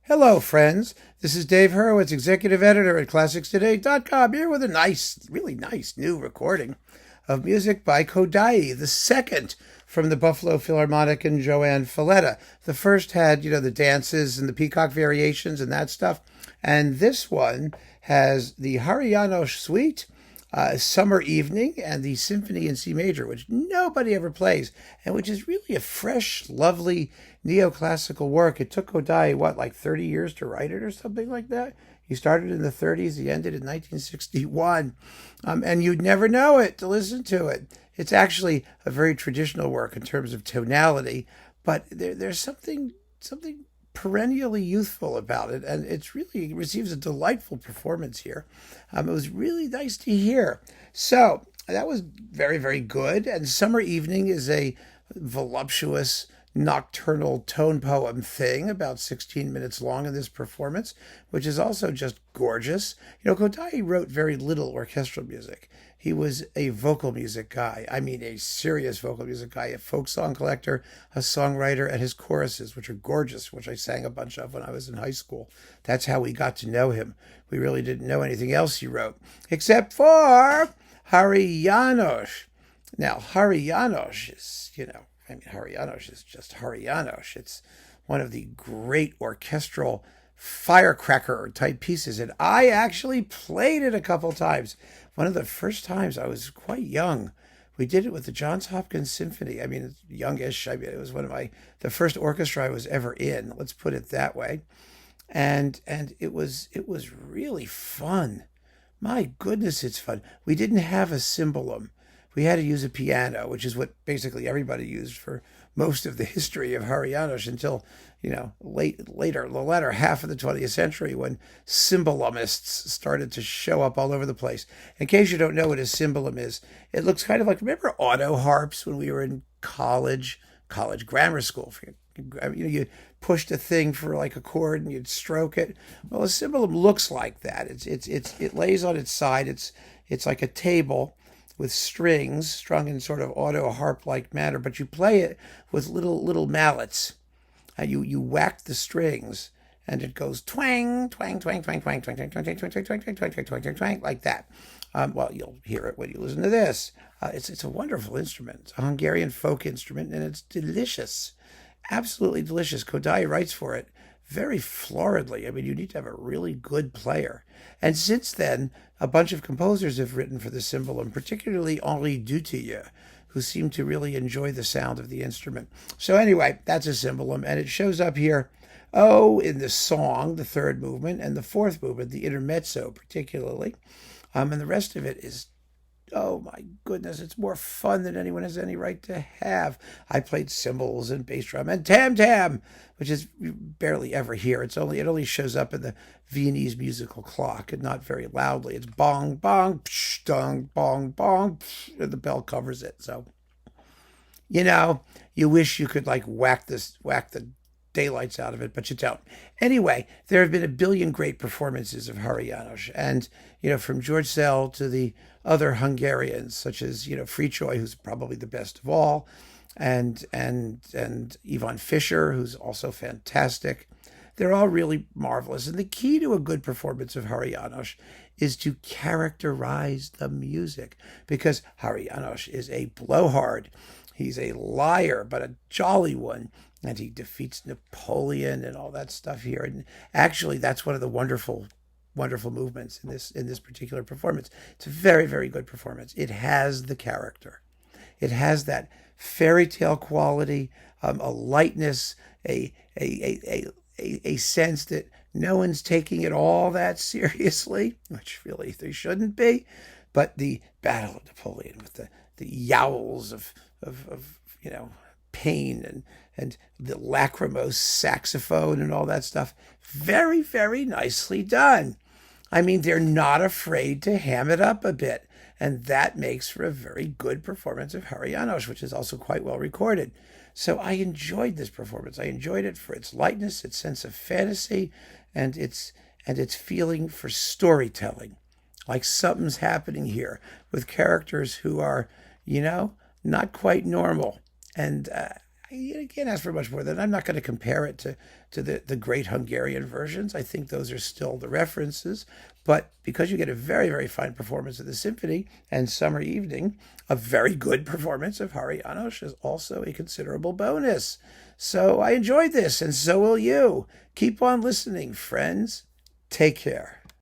Hello, friends. This is Dave Hurwitz, executive editor at ClassicsToday.com, here with a really nice new recording of music by Kodály, the second from the Buffalo Philharmonic and JoAnn Falletta. The first had, the dances and the peacock variations and that stuff. And this one has the Háry Suite, Summer Evening, and the Symphony in C major, which nobody ever plays, and which is really a fresh, lovely neoclassical work. It took Kodály, like 30 years to write it or something like that? He started in the 30s, he ended in 1961, and you'd never know it to listen to it. It's actually a very traditional work in terms of tonality, but there's something perennially youthful about it, and it receives a delightful performance here. It was really nice to hear. So that was very, very good. And Summer Evening is a voluptuous nocturnal tone poem thing, about 16 minutes long in this performance, which is also just gorgeous. Kodály wrote very little orchestral music. He was a vocal music guy. I mean, a serious vocal music guy, a folk song collector, a songwriter, and his choruses, which are gorgeous, which I sang a bunch of when I was in high school. That's how we got to know him. We really didn't know anything else he wrote, except for Háry. Now, Háry is, Háry is just Háry. It's one of the great orchestral firecracker type pieces, and I actually played it a couple times. One of the first times, I was quite young. We did it with the Johns Hopkins Symphony. I mean, youngish. It was one of the first orchestra I was ever in. Let's put it that way. And it was really fun. My goodness, it's fun. We didn't have a cymbalum. We had to use a piano, which is what basically everybody used for most of the history of Háry until, later, the latter half of the 20th century, when cymbalumists started to show up all over the place. In case you don't know what a cymbalum is, it looks kind of like, remember auto harps when we were in college grammar school? You pushed a thing for like a chord and you'd stroke it. Well, a cymbalum looks like that. It lays on its side. It's like a table with strings strung in sort of auto harp-like manner, but you play it with little mallets. You whack the strings, and it goes twang, twang, twang, twang, twang, twang, twang, twang, twang, twang, twang, twang, twang, twang, twang, twang, twang, like that. Well, you'll hear it when you listen to this. It's a wonderful instrument. It's a Hungarian folk instrument, and it's delicious, absolutely delicious. Kodály writes for it very floridly. I mean, you need to have a really good player. And since then, a bunch of composers have written for the cymbalum, particularly Henri Dutilleux, who seemed to really enjoy the sound of the instrument. So anyway, that's a cymbalum, and it shows up here, in the song, the third movement, and the fourth movement, the intermezzo particularly. And the rest of it is, oh my goodness, it's more fun than anyone has any right to have. I played cymbals and bass drum and tam-tam, which is barely ever here. It only shows up in the Viennese musical clock, and not very loudly. It's bong, bong, psh, dong, bong, bong, psh, and the bell covers it. So, you wish you could whack the daylights out of it, but you don't. Anyway, there have been a billion great performances of Háry, and from George Szell to the other Hungarians, such as Fricsay, who's probably the best of all, and Ivan Fischer, who's also fantastic. They're all really marvelous, and the key to a good performance of Háry is to characterize the music, because Háry is a blowhard. He's a liar, but a jolly one. And he defeats Napoleon and all that stuff here. And actually, that's one of the wonderful movements in this particular performance. It's a very, very good performance. It has the character. It has that fairy tale quality, a lightness, a sense that no one's taking it all that seriously, which really they shouldn't be. But the Battle of Napoleon with the yowls of pain and the lachrymose saxophone and all that stuff. Very, very nicely done. I mean, they're not afraid to ham it up a bit. And that makes for a very good performance of Háry, which is also quite well recorded. So I enjoyed this performance. I enjoyed it for its lightness, its sense of fantasy, and its feeling for storytelling. Like something's happening here with characters who are, not quite normal. And You can't ask for much more than I'm not going to compare it to the great Hungarian versions. I think those are still the references. But because you get a very, very fine performance of the symphony and Summer Evening, a very good performance of Háry János is also a considerable bonus. So I enjoyed this, and so will you. Keep on listening, friends. Take care.